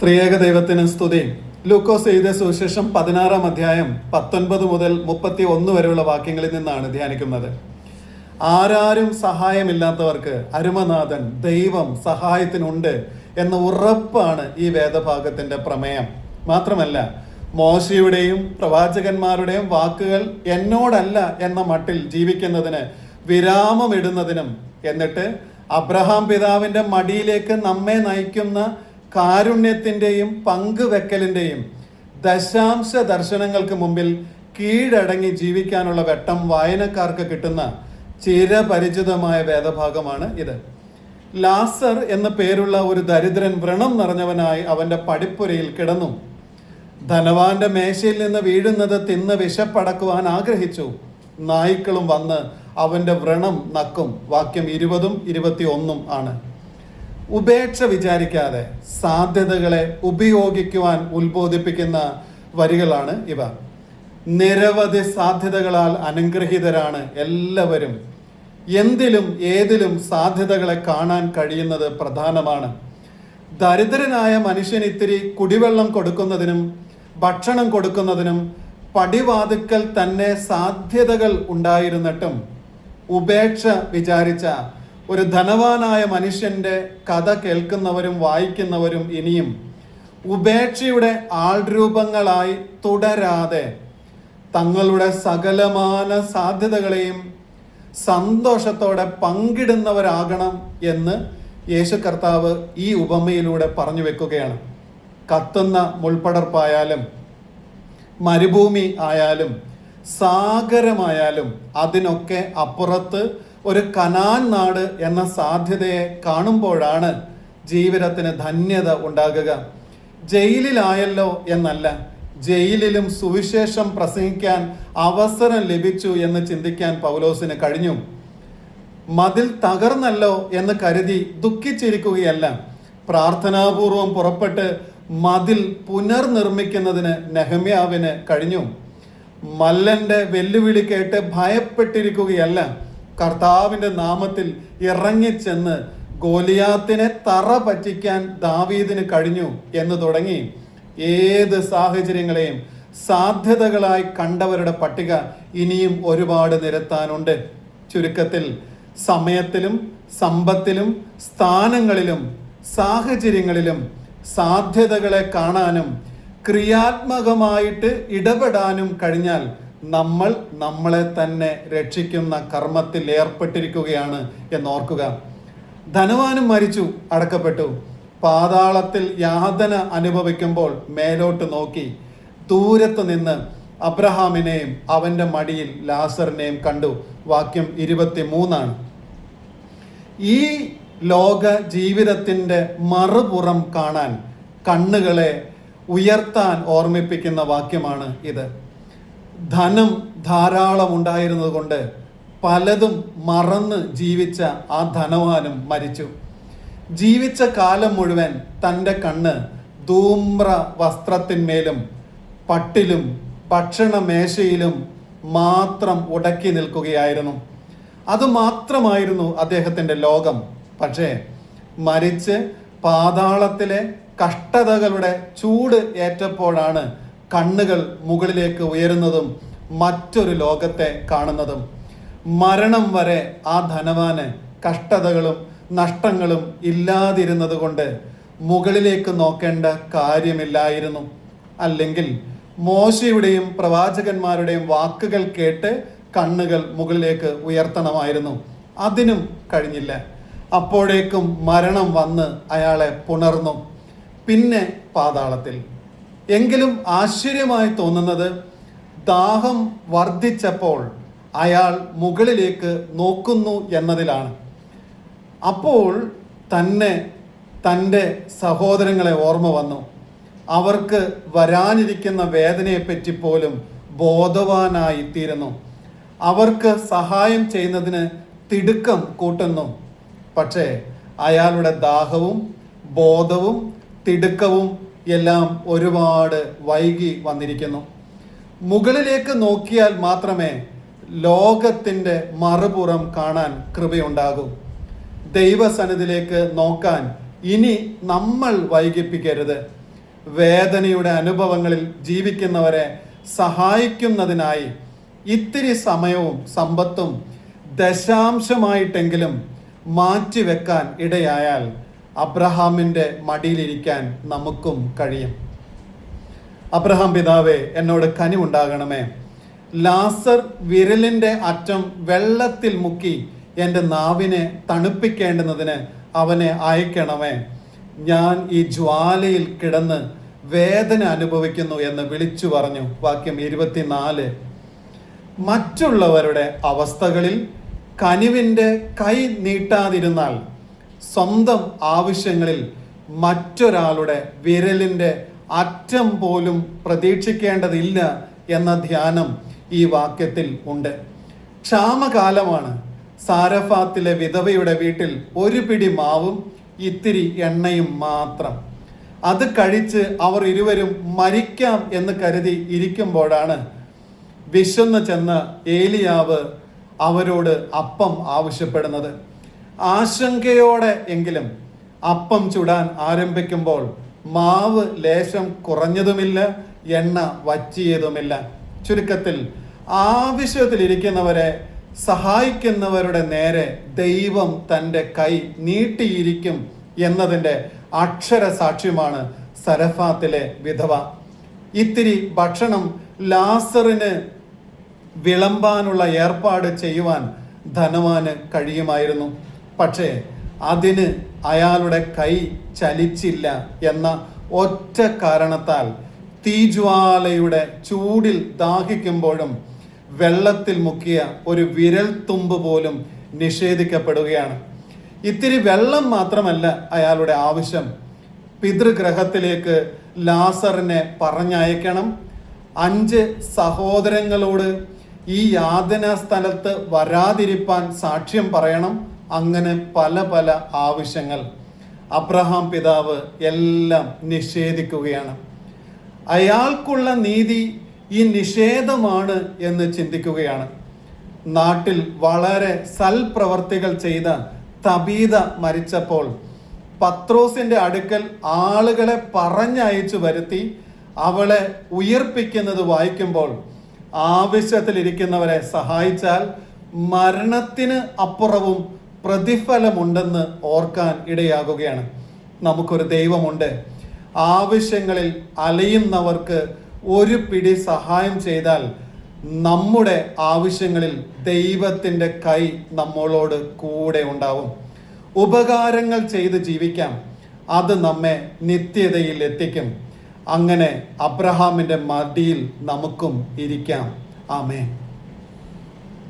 ത്രിയേക ദൈവത്തിന് സ്തുതി. ലൂക്കോസ് എഴുതിയ സുവിശേഷം 16-ാം അധ്യായം 19 മുതൽ 31 വരെയുള്ള വാക്യങ്ങളിൽ നിന്നാണ് ധ്യാനിക്കുന്നത്. ആരാരും സഹായമില്ലാത്തവർക്ക് അരുമനാഥൻ ദൈവം സഹായത്തിനുണ്ട് എന്ന ഉറപ്പാണ് ഈ വേദഭാഗത്തിന്റെ പ്രമേയം. മാത്രമല്ല, മോശയുടെയും പ്രവാചകന്മാരുടെയും വാക്കുകൾ എന്നോടല്ല എന്ന മട്ടിൽ ജീവിക്കുന്നതിന് വിരാമമിടുന്നതിനും, എന്നിട്ട് അബ്രഹാം പിതാവിന്റെ മടിയിലേക്ക് നമ്മെ നയിക്കുന്ന കാരുണ്യത്തിൻ്റെയും പങ്കുവെക്കലിൻ്റെയും ദശാംശ ദർശനങ്ങൾക്ക് മുമ്പിൽ കീഴടങ്ങി ജീവിക്കാനുള്ള വെട്ടം വായനക്കാർക്ക് കിട്ടുന്ന ചിരപരിചിതമായ വേദഭാഗമാണ് ഇത്. ലാസർ എന്ന പേരുള്ള ഒരു ദരിദ്രൻ വ്രണം നിറഞ്ഞവനായി അവന്റെ പടിപ്പുരയിൽ കിടന്നു. ധനവാന്റെ മേശയിൽ നിന്ന് വീഴുന്നത് തിന്ന് വിശപ്പടക്കുവാൻ ആഗ്രഹിച്ചു. നായ്ക്കളും വന്ന് അവന്റെ വ്രണം നക്കും. വാക്യം 20-ഉം 21-ഉം ആണ്. ഉപേക്ഷ വിചാരിക്കാതെ സാധ്യതകളെ ഉപയോഗിക്കുവാൻ ഉത്ബോധിപ്പിക്കുന്ന വരികളാണ് ഇവ. നിരവധി സാധ്യതകളാൽ അനുഗ്രഹീതരാണ് എല്ലാവരും. എന്തിലും ഏതിലും സാധ്യതകളെ കാണാൻ കഴിയുന്നത് പ്രധാനമാണ്. ദരിദ്രനായ മനുഷ്യൻ ഇത്തിരി കുടിവെള്ളം കൊടുക്കുന്നതിനും ഭക്ഷണം കൊടുക്കുന്നതിനും പടിവാതുക്കൽ തന്നെ സാധ്യതകൾ ഉണ്ടായിരുന്നിട്ടും ഉപേക്ഷ വിചാരിച്ച ഒരു ധനവാനായ മനുഷ്യന്റെ കഥ കേൾക്കുന്നവരും വായിക്കുന്നവരും ഇനിയും ഉപേക്ഷയുടെ ആൾരൂപങ്ങളായി തുടരാതെ തങ്ങളുടെ സകലമാന സാധ്യതകളെയും സന്തോഷത്തോടെ പങ്കിടുന്നവരാകണം എന്ന് യേശു കർത്താവ് ഈ ഉപമയിലൂടെ പറഞ്ഞു വെക്കുകയാണ്. കത്തുന്ന മുൾപടർപ്പായാലും മരുഭൂമി ആയാലും സാഗരമായാലും അതിനൊക്കെ അപ്പുറത്ത് ഒരു കനാൻ നാട് എന്ന സാധ്യതയെ കാണുമ്പോഴാണ് ജീവിതത്തിന് ധന്യത ഉണ്ടാകുക. ജയിലിലായല്ലോ എന്നല്ല, ജയിലിലും സുവിശേഷം പ്രസംഗിക്കാൻ അവസരം ലഭിച്ചു എന്ന് ചിന്തിക്കാൻ പൗലോസിന് കഴിഞ്ഞു. മതിൽ തകർന്നല്ലോ എന്ന് കരുതി ദുഃഖിച്ചിരിക്കുകയല്ല, പ്രാർത്ഥനാപൂർവം പുറപ്പെട്ട് മതിൽ പുനർനിർമ്മിക്കുന്നതിന് നെഹമ്യാവിന് കഴിഞ്ഞു. മല്ലന്റെ വെല്ലുവിളി കേട്ട് ഭയപ്പെട്ടിരിക്കുകയല്ല, കർത്താവിന്റെ നാമത്തിൽ ഇറങ്ങിച്ചെന്ന് ഗോലിയാത്തിനെ തറ പറ്റിക്കാൻ ദാവീദിന് കഴിഞ്ഞു എന്ന് തുടങ്ങി ഏത് സാഹചര്യങ്ങളെയും സാധ്യതകളായി കണ്ടവരുടെ പട്ടിക ഇനിയും ഒരുപാട് നിരത്താനുണ്ട്. ചുരുക്കത്തിൽ, സമയത്തിലും സമ്പത്തിലും സ്ഥാനങ്ങളിലും സാഹചര്യങ്ങളിലും സാധ്യതകളെ കാണാനും ക്രിയാത്മകമായിട്ട് ഇടപെടാനും കഴിഞ്ഞാൽ നമ്മൾ നമ്മളെ തന്നെ രക്ഷിക്കുന്ന കർമ്മത്തിൽ ഏർപ്പെട്ടിരിക്കുകയാണ് എന്നോർക്കുക. ധനവാനും മരിച്ചു, അടക്കപ്പെട്ടു. പാതാളത്തിൽ യാതന അനുഭവിക്കുമ്പോൾ മേലോട്ട് നോക്കി ദൂരത്ത് നിന്ന് അബ്രഹാമിനെയും അവന്റെ മടിയിൽ ലാസറിനെയും കണ്ടു. വാക്യം 23 ഈ ലോക ജീവിതത്തിന്റെ മറുപുറം കാണാൻ കണ്ണുകളെ ഉയർത്താൻ ഓർമ്മിപ്പിക്കുന്ന വാക്യമാണ് ഇത്. ധനം ധാരാളം ഉണ്ടായിരുന്നത് കൊണ്ട് പലതും മറന്ന് ജീവിച്ച ആ ധനവാനും മരിച്ചു. ജീവിച്ച കാലം മുഴുവൻ തൻ്റെ കണ്ണ് ധൂമ്ര വസ്ത്രത്തിന്മേലും പട്ടിലും ഭക്ഷണമേശയിലും മാത്രം ഉടക്കി നിൽക്കുകയായിരുന്നു. അതുമാത്രമായിരുന്നു അദ്ദേഹത്തിൻ്റെ ലോകം. പക്ഷേ മരിച്ച് പാതാളത്തിലെ കഷ്ടതകളുടെ ചൂട് ഏറ്റപ്പോഴാണ് കണ്ണുകൾ മുകളിലേക്ക് ഉയരുന്നതും മറ്റൊരു ലോകത്തെ കാണുന്നതും. മരണം വരെ ആ ധനവാന് കഷ്ടതകളും നഷ്ടങ്ങളും ഇല്ലാതിരുന്നത് കൊണ്ട് മുകളിലേക്ക് നോക്കേണ്ട കാര്യമില്ലായിരുന്നു. അല്ലെങ്കിൽ മോശയുടെയും പ്രവാചകന്മാരുടെയും വാക്കുകൾ കേട്ട് കണ്ണുകൾ മുകളിലേക്ക് ഉയർത്തണമായിരുന്നു. അതിനും കഴിഞ്ഞില്ല. അപ്പോഴേക്കും മരണം വന്ന് അയാളെ പുണർന്നു. പിന്നെ പാതാളത്തിൽ. എങ്കിലും ആശ്ചര്യമായി തോന്നുന്നത്, ദാഹം വർദ്ധിച്ചപ്പോൾ അയാൾ മുകളിലേക്ക് നോക്കുന്നു എന്നതിലാണ്. അപ്പോൾ തന്നെ തൻ്റെ സഹോദരങ്ങളെ ഓർമ്മ വന്നു. അവർക്ക് വരാനിരിക്കുന്ന വേദനയെപ്പറ്റി പോലും ബോധവാനായി തീരുന്നു. അവർക്ക് സഹായം ചെയ്യുന്നതിന് തിടുക്കം കൂട്ടുന്നു. പക്ഷേ അയാളുടെ ദാഹവും ബോധവും തിടുക്കവും എല്ലാം ഒരുപാട് വൈകി വന്നിരിക്കുന്നു. മുകളിലേക്ക് നോക്കിയാൽ മാത്രമേ ലോകത്തിൻ്റെ മറുപുറം കാണാൻ കൃപയുണ്ടാകൂ. ദൈവസന്നിധിയിലേക്ക് നോക്കാൻ ഇനി നമ്മൾ വൈകിപ്പിക്കരുത്. വേദനയുടെ അനുഭവങ്ങളിൽ ജീവിക്കുന്നവരെ സഹായിക്കുന്നതിനായി ഇത്തിരി സമയവും സമ്പത്തും ദശാംശമായിട്ടെങ്കിലും മാറ്റിവെക്കാൻ ഇടയായാൽ അബ്രഹാമിൻ്റെ മടിയിലിരിക്കാൻ നമുക്കും കഴിയും. അബ്രഹാം പിതാവേ, എന്നോട് കനിവുണ്ടാകണമേ. ലാസർ വിരലിൻ്റെ അറ്റം വെള്ളത്തിൽ മുക്കി എൻ്റെ നാവിനെ തണുപ്പിക്കേണ്ടുന്നതിന് അവനെ അയക്കണമേ. ഞാൻ ഈ ജ്വാലയിൽ കിടന്ന് വേദന അനുഭവിക്കുന്നു എന്ന് വിളിച്ചു പറഞ്ഞു. വാക്യം 24. മറ്റുള്ളവരുടെ അവസ്ഥകളിൽ കനിവിൻ്റെ കൈ നീട്ടാതിരുന്നാൽ സ്വന്തം ആവശ്യങ്ങളിൽ മറ്റൊരാളുടെ വിരലിൻ്റെ അറ്റം പോലും പ്രതീക്ഷിക്കേണ്ടതില്ല എന്ന ധ്യാനം ഈ വാക്യത്തിൽ ഉണ്ട്. ക്ഷാമകാലമാണ്. സാരഫാത്തിലെ വിധവയുടെ വീട്ടിൽ ഒരു പിടി മാവും ഇത്തിരി എണ്ണയും മാത്രം. അത് കഴിച്ച് അവർ ഇരുവരും മരിക്കാം എന്ന് കരുതി ഇരിക്കുമ്പോഴാണ് വിശന്ന് ചെന്ന ഏലിയാവ് അവരോട് അപ്പം ആവശ്യപ്പെടുന്നത്. ആശങ്കയോടെ എങ്കിലും അപ്പം ചുടാൻ ആരംഭിക്കുമ്പോൾ മാവ് ലേശം കുറഞ്ഞതുമില്ല, എണ്ണ വറ്റിയതുമില്ല. ചുരുക്കത്തിൽ ആവശ്യത്തിലിരിക്കുന്നവരെ സഹായിക്കുന്നവരുടെ നേരെ ദൈവം തൻ്റെ കൈ നീട്ടിയിരിക്കും എന്നതിൻ്റെ അക്ഷരസാക്ഷ്യമാണ് സരഫാത്തിലെ വിധവ. ഇത്തിരി ഭക്ഷണം ലാസറിന് വിളമ്പാനുള്ള ഏർപ്പാട് ചെയ്യുവാൻ ധനവാന് കഴിയുമായിരുന്നു. പക്ഷേ അതിന് അയാളുടെ കൈ ചലിച്ചില്ല എന്ന ഒറ്റ കാരണത്താൽ തീജ്വാലയുടെ ചൂടിൽ ദാഹിക്കുമ്പോഴും വെള്ളത്തിൽ മുക്കിയ ഒരു വിരൽ തുമ്പ് പോലും നിഷേധിക്കപ്പെടുകയാണ്. ഇത്തിരി വെള്ളം മാത്രമല്ല അയാളുടെ ആവശ്യം. പിതൃഗ്രഹത്തിലേക്ക് ലാസറിനെ പറഞ്ഞയക്കണം. 5 സഹോദരങ്ങളോട് ഈ യാതനാ സ്ഥലത്ത് വരാതിരിപ്പാൻ സാക്ഷ്യം പറയണം. അങ്ങനെ പല പല ആവശ്യങ്ങൾ. അബ്രഹാം പിതാവ് എല്ലാം നിഷേധിക്കുകയാണ്. അയാൾക്കുള്ള നീതി ഈ നിഷേധമാണ് എന്ന് ചിന്തിക്കുകയാണ്. നാട്ടിൽ വളരെ സൽപ്രവർത്തികൾ ചെയ്ത തബീത മരിച്ചപ്പോൾ പത്രോസിന്റെ അടുക്കൽ ആളുകളെ പറഞ്ഞയച്ചു വരുത്തി അവളെ ഉയർപ്പിക്കുന്നത് വായിക്കുമ്പോൾ ആവശ്യത്തിലിരിക്കുന്നവരെ സഹായിച്ചാൽ മരണത്തിന് അപ്പുറവും പ്രതിഫലമുണ്ടെന്ന് ഓർക്കാൻ ഇടയാകുകയാണ്. നമുക്കൊരു ദൈവമുണ്ട്. ആവശ്യങ്ങളിൽ അലയുന്നവർക്ക് ഒരു പിടി സഹായം ചെയ്താൽ നമ്മുടെ ആവശ്യങ്ങളിൽ ദൈവത്തിൻ്റെ കൈ നമ്മളോട് കൂടെ ഉണ്ടാവും. ഉപകാരങ്ങൾ ചെയ്ത് ജീവിക്കാം. അത് നമ്മെ നിത്യതയിൽ എത്തിക്കും. അങ്ങനെ അബ്രഹാമിൻ്റെ മടിയിൽ നമുക്കും ഇരിക്കാം. ആമേൻ.